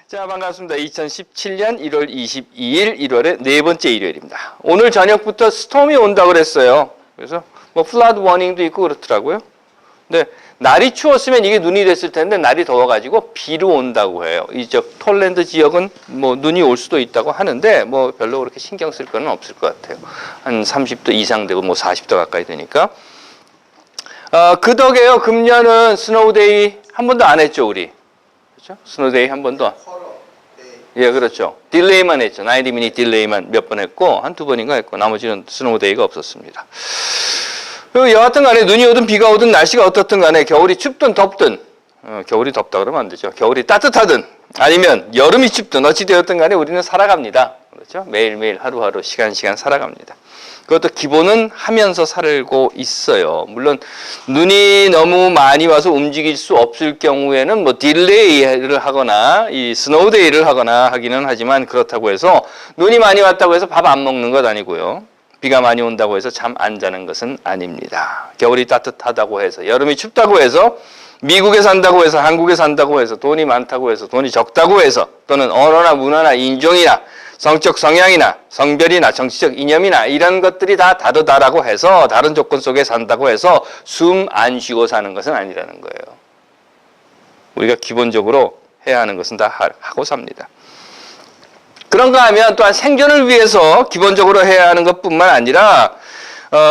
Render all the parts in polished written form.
자, 반갑습니다. 2017년 1월 22일 1월의 네 번째 일요일입니다. 오늘 저녁부터 스톰이 온다고 그랬어요. 그래서 뭐 플라드 워닝도 있고 그렇더라고요. 근데 날이 추웠으면 이게 눈이 됐을 텐데 날이 더워가지고 비로 온다고 해요. 이쪽 톨랜드 지역은 뭐 눈이 올 수도 있다고 하는데 뭐 별로 그렇게 신경 쓸 거는 없을 것 같아요. 한 30도 이상 되고 뭐 40도 가까이 되니까. 그 덕에요. 금년은 스노우데이 한 번도 안 했죠, 우리. 그렇죠? 스노우데이 한 번도. 예, 그렇죠. 딜레이만 했죠. 90미닛 딜레이만 몇 번 했고 한두 번인가 했고 나머지는 스노우데이가 없었습니다. 여하튼 간에 눈이 오든 비가 오든 날씨가 어떻든 간에 겨울이 춥든 덥든 겨울이 덥다 그러면 안 되죠. 겨울이 따뜻하든 아니면 여름이 춥든 어찌되었든 간에 우리는 살아갑니다. 그렇죠? 매일매일 하루하루 시간 살아갑니다. 그것도 기본은 하면서 살고 있어요. 물론 눈이 너무 많이 와서 움직일 수 없을 경우에는 뭐 딜레이를 하거나 이 스노우데이를 하거나 하기는 하지만 그렇다고 해서 눈이 많이 왔다고 해서 밥 안 먹는 것 아니고요. 비가 많이 온다고 해서 잠 안 자는 것은 아닙니다. 겨울이 따뜻하다고 해서 여름이 춥다고 해서 미국에 산다고 해서 한국에 산다고 해서 돈이 많다고 해서 돈이 적다고 해서 또는 언어나 문화나 인종이나 성적 성향이나 성별이나 정치적 이념이나 이런 것들이 다 다르다라고 해서 다른 조건 속에 산다고 해서 숨 안 쉬고 사는 것은 아니라는 거예요. 우리가 기본적으로 해야 하는 것은 다 하고 삽니다. 그런가 하면 또한 생존을 위해서 기본적으로 해야 하는 것뿐만 아니라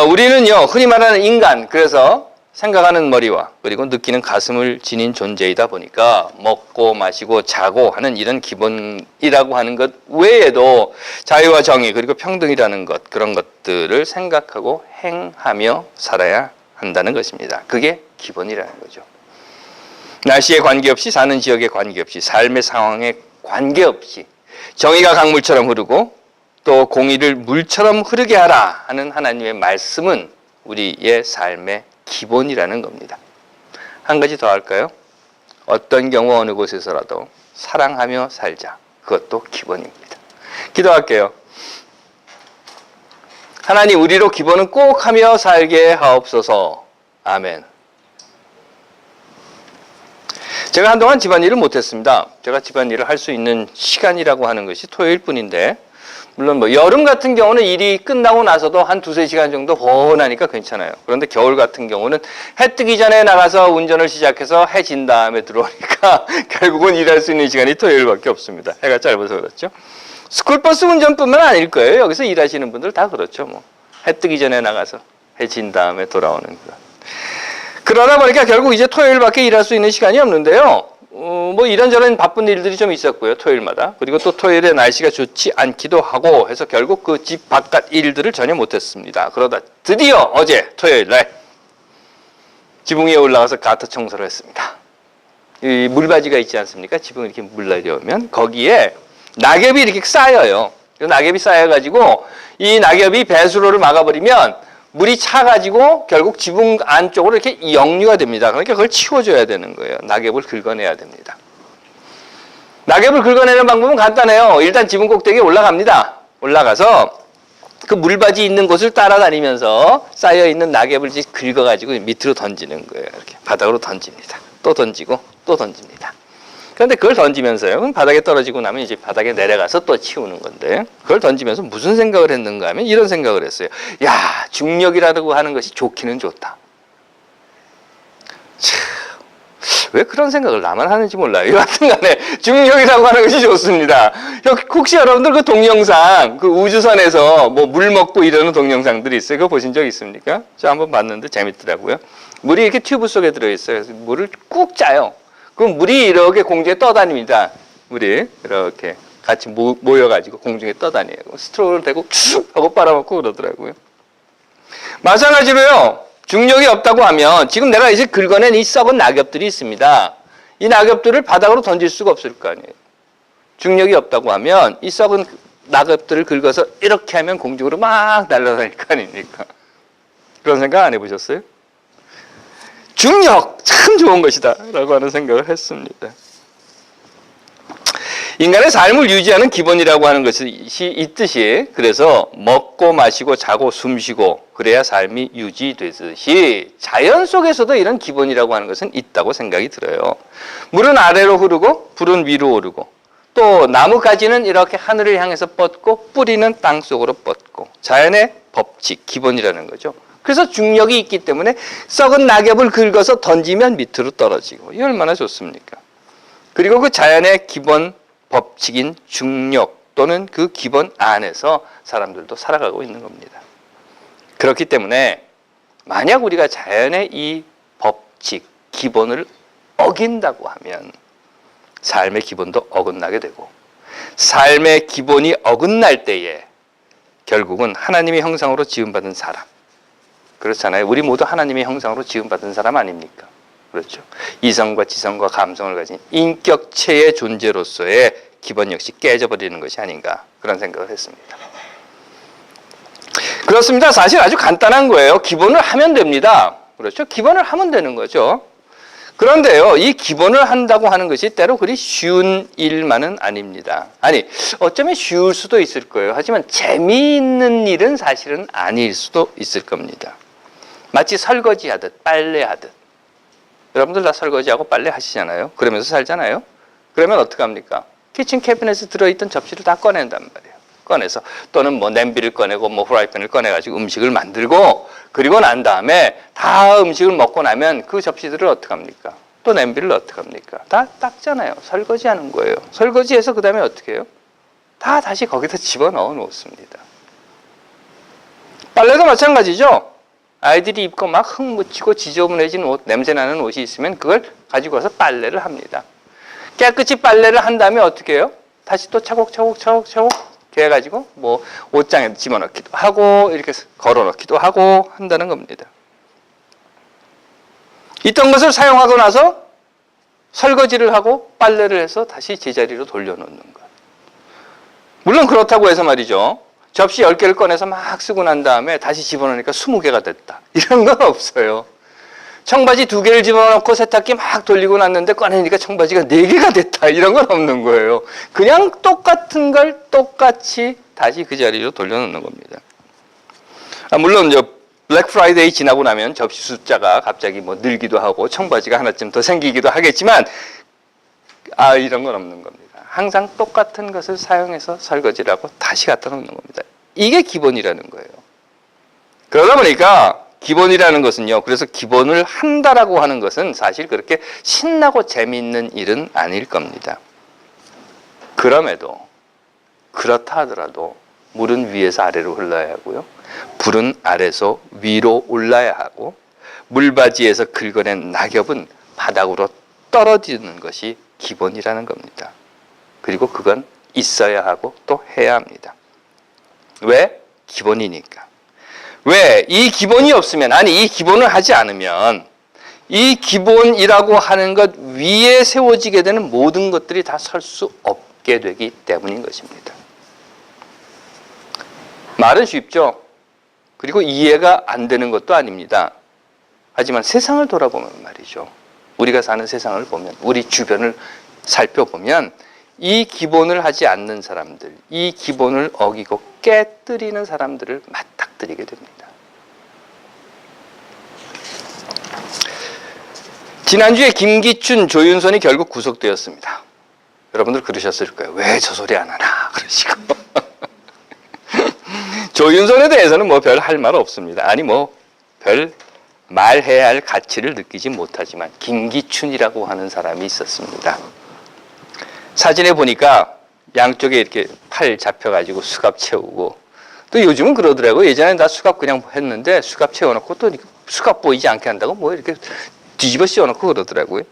우리는요 흔히 말하는 인간, 그래서 생각하는 머리와 그리고 느끼는 가슴을 지닌 존재이다 보니까 먹고 마시고 자고 하는 이런 기본이라고 하는 것 외에도 자유와 정의 그리고 평등이라는 것, 그런 것들을 생각하고 행하며 살아야 한다는 것입니다. 그게 기본이라는 거죠. 날씨에 관계없이, 사는 지역에 관계없이, 삶의 상황에 관계없이 정의가 강물처럼 흐르고 또 공의를 물처럼 흐르게 하라 하는 하나님의 말씀은 우리의 삶의 기본이라는 겁니다. 한 가지 더 할까요? 어떤 경우 어느 곳에서라도 사랑하며 살자. 그것도 기본입니다. 기도할게요. 하나님, 우리로 기본은 꼭 하며 살게 하옵소서. 아멘. 제가 한동안 집안일을 못했습니다. 제가 집안일을 할 수 있는 시간이라고 하는 것이 토요일 뿐인데, 물론 뭐 여름 같은 경우는 일이 끝나고 나서도 한 두세 시간 정도 보나니까 괜찮아요. 그런데 겨울 같은 경우는 해 뜨기 전에 나가서 운전을 시작해서 해 진 다음에 들어오니까 결국은 일할 수 있는 시간이 토요일밖에 없습니다. 해가 짧아서 그렇죠. 스쿨버스 운전뿐만 아닐 거예요. 여기서 일하시는 분들 다 그렇죠. 뭐 해 뜨기 전에 나가서 해 진 다음에 돌아오는 거. 그러다 보니까 결국 이제 토요일밖에 일할 수 있는 시간이 없는데요. 뭐 이런저런 바쁜 일들이 좀 있었고요, 토요일마다. 그리고 또 토요일에 날씨가 좋지 않기도 하고 해서 결국 그 집 바깥 일들을 전혀 못했습니다. 그러다 드디어 어제 토요일 날 지붕 위에 올라가서 가터 청소를 했습니다. 이 물바지가 있지 않습니까? 지붕 이렇게 물 내려오면 거기에 낙엽이 이렇게 쌓여요. 낙엽이 쌓여가지고 이 낙엽이 배수로를 막아버리면 물이 차가지고 결국 지붕 안쪽으로 이렇게 역류가 됩니다. 그러니까 그걸 치워줘야 되는 거예요. 낙엽을 긁어내야 됩니다. 낙엽을 긁어내는 방법은 간단해요. 일단 지붕 꼭대기에 올라갑니다. 올라가서 그 물바지 있는 곳을 따라다니면서 쌓여있는 낙엽을 이제 긁어가지고 밑으로 던지는 거예요. 이렇게 바닥으로 던집니다. 또 던지고 또 던집니다. 그런데 그걸 던지면서요. 그럼 바닥에 떨어지고 나면 이제 바닥에 내려가서 또 치우는 건데, 그걸 던지면서 무슨 생각을 했는가 하면 이런 생각을 했어요. 야, 중력이라고 하는 것이 좋기는 좋다. 참, 왜 그런 생각을 나만 하는지 몰라요. 여하튼 간에 중력이라고 하는 것이 좋습니다. 혹시 여러분들 그 동영상, 그 우주선에서 뭐 물 먹고 이러는 동영상들이 있어요. 그거 보신 적 있습니까? 저 한번 봤는데 재밌더라고요. 물이 이렇게 튜브 속에 들어있어요. 그래서 물을 꾹 짜요. 그럼 물이 이렇게 공중에 떠다닙니다. 물이 이렇게 같이 모여가지고 공중에 떠다녀요. 스트로를 대고 쭉 하고 빨아먹고 그러더라고요. 마찬가지로요. 중력이 없다고 하면 지금 내가 이제 긁어낸 이 썩은 낙엽들이 있습니다. 이 낙엽들을 바닥으로 던질 수가 없을 거 아니에요. 중력이 없다고 하면 이 썩은 낙엽들을 긁어서 이렇게 하면 공중으로 막 날아다닐 거 아닙니까? 그런 생각 안 해보셨어요? 중력 참 좋은 것이다 라고 하는 생각을 했습니다. 인간의 삶을 유지하는 기본이라고 하는 것이 있듯이, 그래서 먹고 마시고 자고 숨쉬고 그래야 삶이 유지되듯이 자연 속에서도 이런 기본이라고 하는 것은 있다고 생각이 들어요. 물은 아래로 흐르고 불은 위로 오르고 또 나무가지는 이렇게 하늘을 향해서 뻗고 뿌리는 땅 속으로 뻗고 자연의 법칙, 기본이라는 거죠. 그래서 중력이 있기 때문에 썩은 낙엽을 긁어서 던지면 밑으로 떨어지고 이 얼마나 좋습니까? 그리고 그 자연의 기본 법칙인 중력 또는 그 기본 안에서 사람들도 살아가고 있는 겁니다. 그렇기 때문에 만약 우리가 자연의 이 법칙, 기본을 어긴다고 하면 삶의 기본도 어긋나게 되고 삶의 기본이 어긋날 때에 결국은 하나님의 형상으로 지음받은 사람, 그렇잖아요. 우리 모두 하나님의 형상으로 지음받은 사람 아닙니까? 그렇죠. 이성과 지성과 감성을 가진 인격체의 존재로서의 기본 역시 깨져버리는 것이 아닌가 그런 생각을 했습니다. 그렇습니다. 사실 아주 간단한 거예요. 기본을 하면 됩니다. 그렇죠. 기본을 하면 되는 거죠. 그런데요, 이 기본을 한다고 하는 것이 때로 그리 쉬운 일만은 아닙니다. 아니, 어쩌면 쉬울 수도 있을 거예요. 하지만 재미있는 일은 사실은 아닐 수도 있을 겁니다. 마치 설거지 하듯, 빨래 하듯. 여러분들 다 설거지하고 빨래 하시잖아요. 그러면서 살잖아요. 그러면 어떡합니까? 키친 캐비넷에 들어있던 접시를 다 꺼낸단 말이에요. 꺼내서 또는 뭐 냄비를 꺼내고 뭐 프라이팬을 꺼내가지고 음식을 만들고 그리고 난 다음에 다 음식을 먹고 나면 그 접시들을 어떡합니까? 또 냄비를 어떡합니까? 다 닦잖아요. 설거지하는 거예요. 설거지해서 그 다음에 어떻게 해요? 다 다시 거기다 집어넣어 놓습니다. 빨래도 마찬가지죠. 아이들이 입고 막 흙 묻히고 지저분해진 옷, 냄새나는 옷이 있으면 그걸 가지고 와서 빨래를 합니다. 깨끗이 빨래를 한 다음에 어떻게 해요? 다시 또 차곡차곡 해가지고 뭐 옷장에 집어넣기도 하고 이렇게 걸어놓기도 하고 한다는 겁니다. 있던 것을 사용하고 나서 설거지를 하고 빨래를 해서 다시 제자리로 돌려놓는 것. 물론 그렇다고 해서 말이죠. 접시 10개를 꺼내서 막 쓰고 난 다음에 다시 집어넣으니까 20개가 됐다. 이런 건 없어요. 청바지 2개를 집어넣고 세탁기 막 돌리고 났는데 꺼내니까 청바지가 4개가 됐다. 이런 건 없는 거예요. 그냥 똑같은 걸 똑같이 다시 그 자리로 돌려놓는 겁니다. 물론 블랙 프라이데이 지나고 나면 접시 숫자가 갑자기 뭐 늘기도 하고 청바지가 하나쯤 더 생기기도 하겠지만 이런 건 없는 겁니다. 항상 똑같은 것을 사용해서 설거지를 하고 다시 갖다 놓는 겁니다. 이게 기본이라는 거예요. 그러다 보니까 기본이라는 것은요. 그래서 기본을 한다라고 하는 것은 사실 그렇게 신나고 재미있는 일은 아닐 겁니다. 그럼에도 그렇다 하더라도 물은 위에서 아래로 흘러야 하고요. 불은 아래에서 위로 올라야 하고 물바지에서 긁어낸 낙엽은 바닥으로 떨어지는 것이 기본이라는 겁니다. 그리고 그건 있어야 하고 또 해야 합니다. 왜? 기본이니까. 왜? 이 기본이 없으면, 이 기본을 하지 않으면 이 기본이라고 하는 것 위에 세워지게 되는 모든 것들이 다 설 수 없게 되기 때문인 것입니다. 말은 쉽죠. 그리고 이해가 안 되는 것도 아닙니다. 하지만 세상을 돌아보면 말이죠. 우리가 사는 세상을 보면, 우리 주변을 살펴보면 이 기본을 하지 않는 사람들, 이 기본을 어기고 깨뜨리는 사람들을 맞닥뜨리게 됩니다. 지난주에 김기춘, 조윤선이 결국 구속되었습니다. 여러분들 그러셨을 거예요. 왜 저 소리 안 하나 그러시고. 조윤선에 대해서는 뭐 별 할 말 없습니다. 별 말해야 할 가치를 느끼지 못하지만 김기춘이라고 하는 사람이 있었습니다. 사진에 보니까 양쪽에 이렇게 팔 잡혀가지고 수갑 채우고 또 요즘은 그러더라고요. 예전에는 다 수갑 그냥 했는데 수갑 채워놓고 또 수갑 보이지 않게 한다고 뭐 이렇게 뒤집어 씌워놓고 그러더라고요.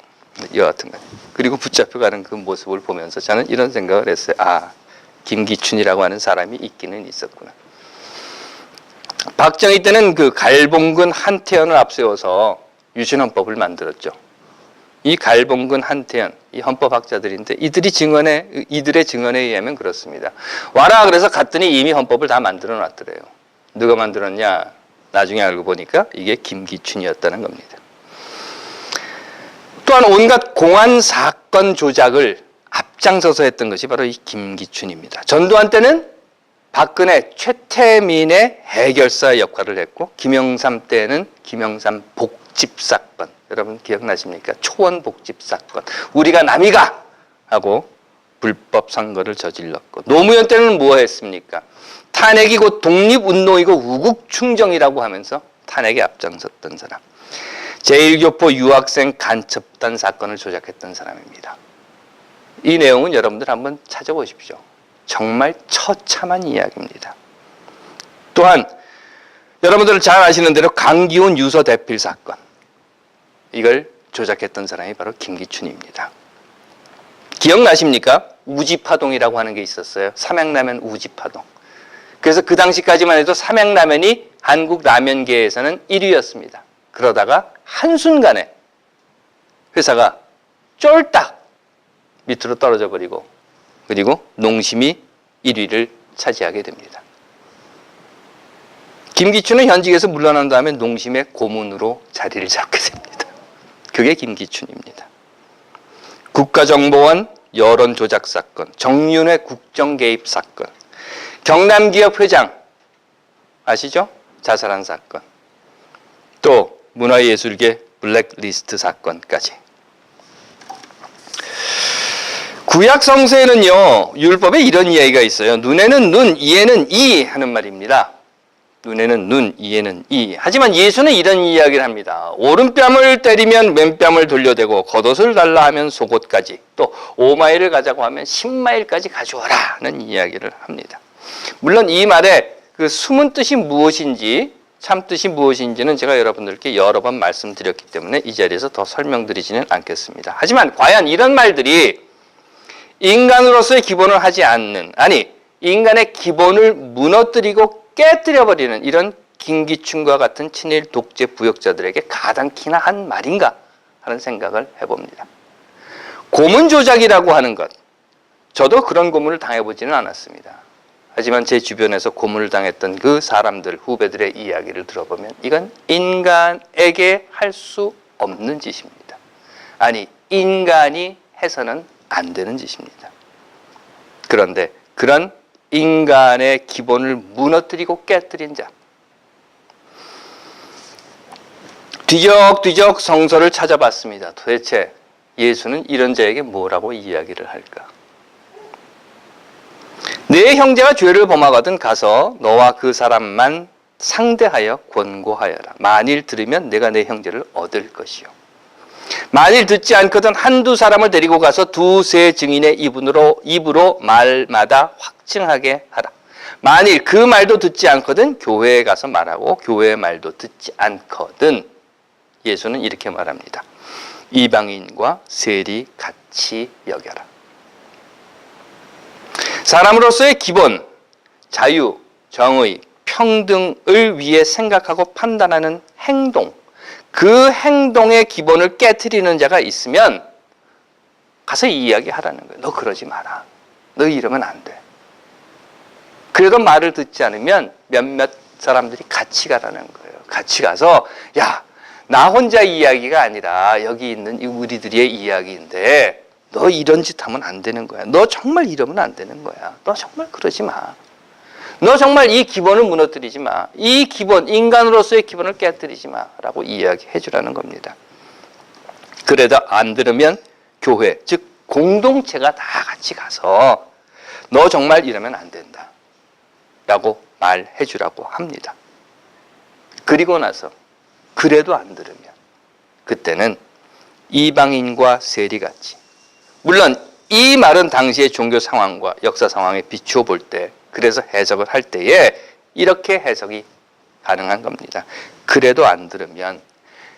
여하튼간. 그리고 붙잡혀가는 그 모습을 보면서 저는 이런 생각을 했어요. 김기춘이라고 하는 사람이 있기는 있었구나. 박정희 때는 그 갈봉근 한태현을 앞세워서 유신헌법을 만들었죠. 이 갈봉근 한태현, 이 헌법학자들인데 이들의 증언에 의하면 그렇습니다. 와라 그래서 갔더니 이미 헌법을 다 만들어 놨더래요. 누가 만들었냐? 나중에 알고 보니까 이게 김기춘이었다는 겁니다. 또한 온갖 공안 사건 조작을 앞장서서 했던 것이 바로 이 김기춘입니다. 전두환 때는 박근혜, 최태민의 해결사 역할을 했고 김영삼 때는 김영삼 복집사건, 여러분 기억나십니까? 초원 복집사건. 우리가 남이가 하고 불법 선거를 저질렀고 노무현 때는 뭐 했습니까? 탄핵이 곧 독립운동이고 우국충정이라고 하면서 탄핵에 앞장섰던 사람. 제1교포 유학생 간첩단 사건을 조작했던 사람입니다. 이 내용은 여러분들 한번 찾아보십시오. 정말 처참한 이야기입니다. 또한 여러분들 잘 아시는 대로 강기훈 유서 대필 사건, 이걸 조작했던 사람이 바로 김기춘입니다. 기억나십니까? 우지파동이라고 하는 게 있었어요. 삼양라면 우지파동. 그래서 그 당시까지만 해도 삼양라면이 한국 라면계에서는 1위였습니다. 그러다가 한순간에 회사가 쫄딱 밑으로 떨어져 버리고 그리고 농심이 1위를 차지하게 됩니다. 김기춘은 현직에서 물러난 다음에 농심의 고문으로 자리를 잡게 됩니다. 그게 김기춘입니다. 국가정보원 여론조작 사건, 정윤회 국정개입 사건, 경남기업 회장 아시죠? 자살한 사건, 또 문화예술계 블랙리스트 사건까지. 구약 성서에는요, 율법에 이런 이야기가 있어요. 눈에는 눈, 이에는 이 하는 말입니다. 눈에는 눈, 이에는 이. 하지만 예수는 이런 이야기를 합니다. 오른뺨을 때리면 왼뺨을 돌려대고 겉옷을 달라 하면 속옷까지, 또 5마일을 가자고 하면 10마일까지 가져와라 하는 이야기를 합니다. 물론 이 말의 그 숨은 뜻이 무엇인지, 참 뜻이 무엇인지는 제가 여러분들께 여러 번 말씀드렸기 때문에 이 자리에서 더 설명드리지는 않겠습니다. 하지만 과연 이런 말들이 인간으로서의 기본을 하지 않는, 아니 인간의 기본을 무너뜨리고 깨뜨려버리는 이런 김기춘과 같은 친일 독재 부역자들에게 가당키나 한 말인가 하는 생각을 해봅니다. 고문 조작이라고 하는 것, 저도 그런 고문을 당해보지는 않았습니다. 하지만 제 주변에서 고문을 당했던 그 사람들, 후배들의 이야기를 들어보면 이건 인간에게 할 수 없는 짓입니다. 아니, 인간이 해서는 안 되는 짓입니다. 그런데 그런 인간의 기본을 무너뜨리고 깨뜨린 자, 뒤적뒤적 성서를 찾아봤습니다. 도대체 예수는 이런 자에게 뭐라고 이야기를 할까? 내 형제가 죄를 범하거든 가서 너와 그 사람만 상대하여 권고하여라. 만일 들으면 내가 내 형제를 얻을 것이요. 만일 듣지 않거든 한두 사람을 데리고 가서 두세 증인의 입으로 말마다 확증하게 하라. 만일 그 말도 듣지 않거든 교회에 가서 말하고 교회의 말도 듣지 않거든, 예수는 이렇게 말합니다. 이방인과 세리 같이 여겨라. 사람으로서의 기본, 자유, 정의, 평등을 위해 생각하고 판단하는 행동, 그 행동의 기본을 깨트리는 자가 있으면 가서 이 이야기 하라는 거예요. 너 그러지 마라. 너 이러면 안 돼. 그래도 말을 듣지 않으면 몇몇 사람들이 같이 가라는 거예요. 같이 가서 야, 나 혼자 이야기가 아니라 여기 있는 우리들의 이야기인데 너 이런 짓 하면 안 되는 거야. 너 정말 이러면 안 되는 거야. 너 정말 그러지 마. 너 정말 이 기본을 무너뜨리지 마. 이 기본, 인간으로서의 기본을 깨뜨리지 마라고 이야기해 주라는 겁니다. 그래도 안 들으면 교회, 즉 공동체가 다 같이 가서 너 정말 이러면 안 된다 라고 말해 주라고 합니다. 그리고 나서 그래도 안 들으면 그때는 이방인과 세리같이, 물론 이 말은 당시의 종교 상황과 역사 상황에 비추어 볼 때, 그래서 해석을 할 때에 이렇게 해석이 가능한 겁니다. 그래도 안 들으면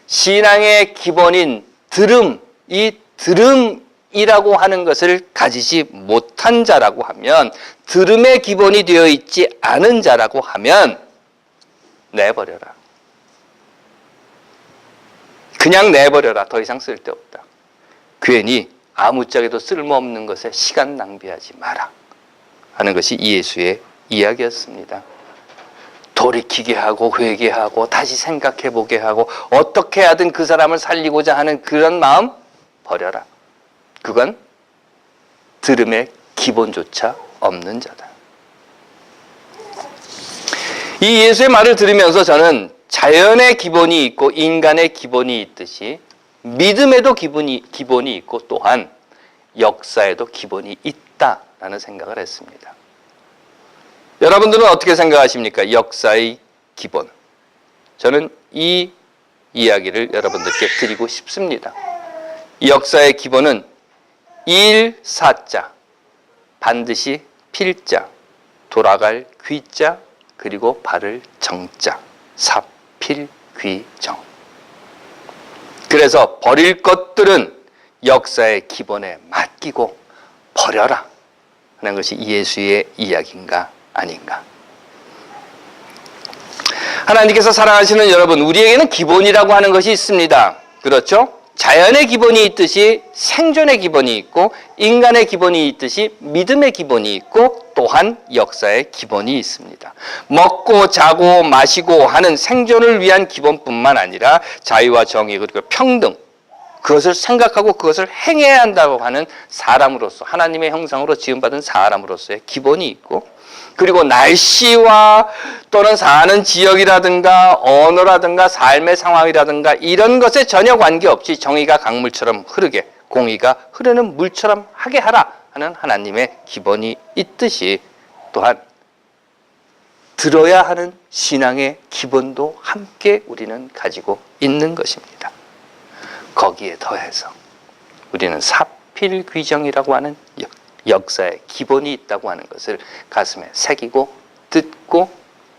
신앙의 기본인 들음, 이 들음이라고 하는 것을 가지지 못한 자라고 하면, 들음의 기본이 되어 있지 않은 자라고 하면 내버려라. 그냥 내버려라. 더 이상 쓸데없다. 괜히 아무짝에도 쓸모없는 것에 시간 낭비하지 마라 하는 것이 예수의 이야기였습니다. 돌이키게 하고 회개하고 다시 생각해보게 하고 어떻게 하든 그 사람을 살리고자 하는 그런 마음 버려라. 그건 들음의 기본조차 없는 자다. 이 예수의 말을 들으면서 저는 자연의 기본이 있고 인간의 기본이 있듯이 믿음에도 기본이 있고 또한 역사에도 기본이 있다 있다라는 생각을 했습니다. 여러분들은 어떻게 생각하십니까? 역사의 기본. 저는 이 이야기를 여러분들께 드리고 싶습니다. 이 역사의 기본은 일사자, 반드시 필자, 돌아갈 귀자, 그리고 바를 정자, 사필귀정. 그래서 버릴 것들은 역사의 기본에 맡기고 버려라 하는 것이 예수의 이야기인가 아닌가. 하나님께서 사랑하시는 여러분, 우리에게는 기본이라고 하는 것이 있습니다. 그렇죠? 자연의 기본이 있듯이 생존의 기본이 있고, 인간의 기본이 있듯이 믿음의 기본이 있고, 또한 역사의 기본이 있습니다. 먹고 자고 마시고 하는 생존을 위한 기본뿐만 아니라 자유와 정의 그리고 평등, 그것을 생각하고 그것을 행해야 한다고 하는 사람으로서, 하나님의 형상으로 지음받은 사람으로서의 기본이 있고, 그리고 날씨와 또는 사는 지역이라든가 언어라든가 삶의 상황이라든가 이런 것에 전혀 관계없이 정의가 강물처럼 흐르게, 공의가 흐르는 물처럼 하게 하라 하는 하나님의 기본이 있듯이, 또한 들어야 하는 신앙의 기본도 함께 우리는 가지고 있는 것입니다. 거기에 더해서 우리는 사필귀정이라고 하는 역사의 기본이 있다고 하는 것을 가슴에 새기고 듣고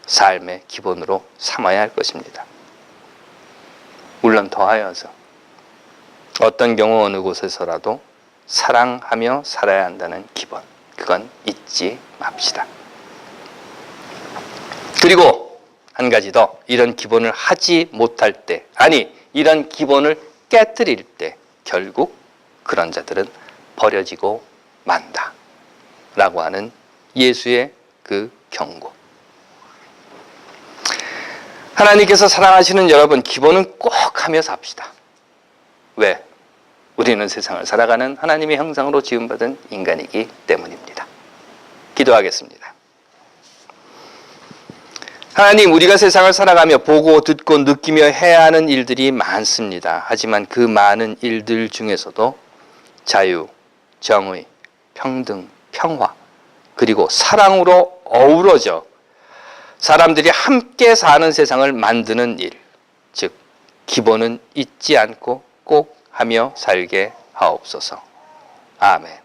삶의 기본으로 삼아야 할 것입니다. 물론 더하여서 어떤 경우 어느 곳에서라도 사랑하며 살아야 한다는 기본, 그건 잊지 맙시다. 그리고 한 가지 더, 이런 기본을 하지 못할 때, 아니 이런 기본을 깨뜨릴 때 결국 그런 자들은 버려지고 만다 라고 하는 예수의 그 경고. 하나님께서 사랑하시는 여러분, 기본은 꼭 하며 삽시다. 왜? 우리는 세상을 살아가는 하나님의 형상으로 지음받은 인간이기 때문입니다. 기도하겠습니다. 하나님, 우리가 세상을 살아가며 보고 듣고 느끼며 해야 하는 일들이 많습니다. 하지만 그 많은 일들 중에서도 자유, 정의, 평등, 평화, 그리고 사랑으로 어우러져 사람들이 함께 사는 세상을 만드는 일, 즉 기본은 잊지 않고 꼭 하며 살게 하옵소서. 아멘.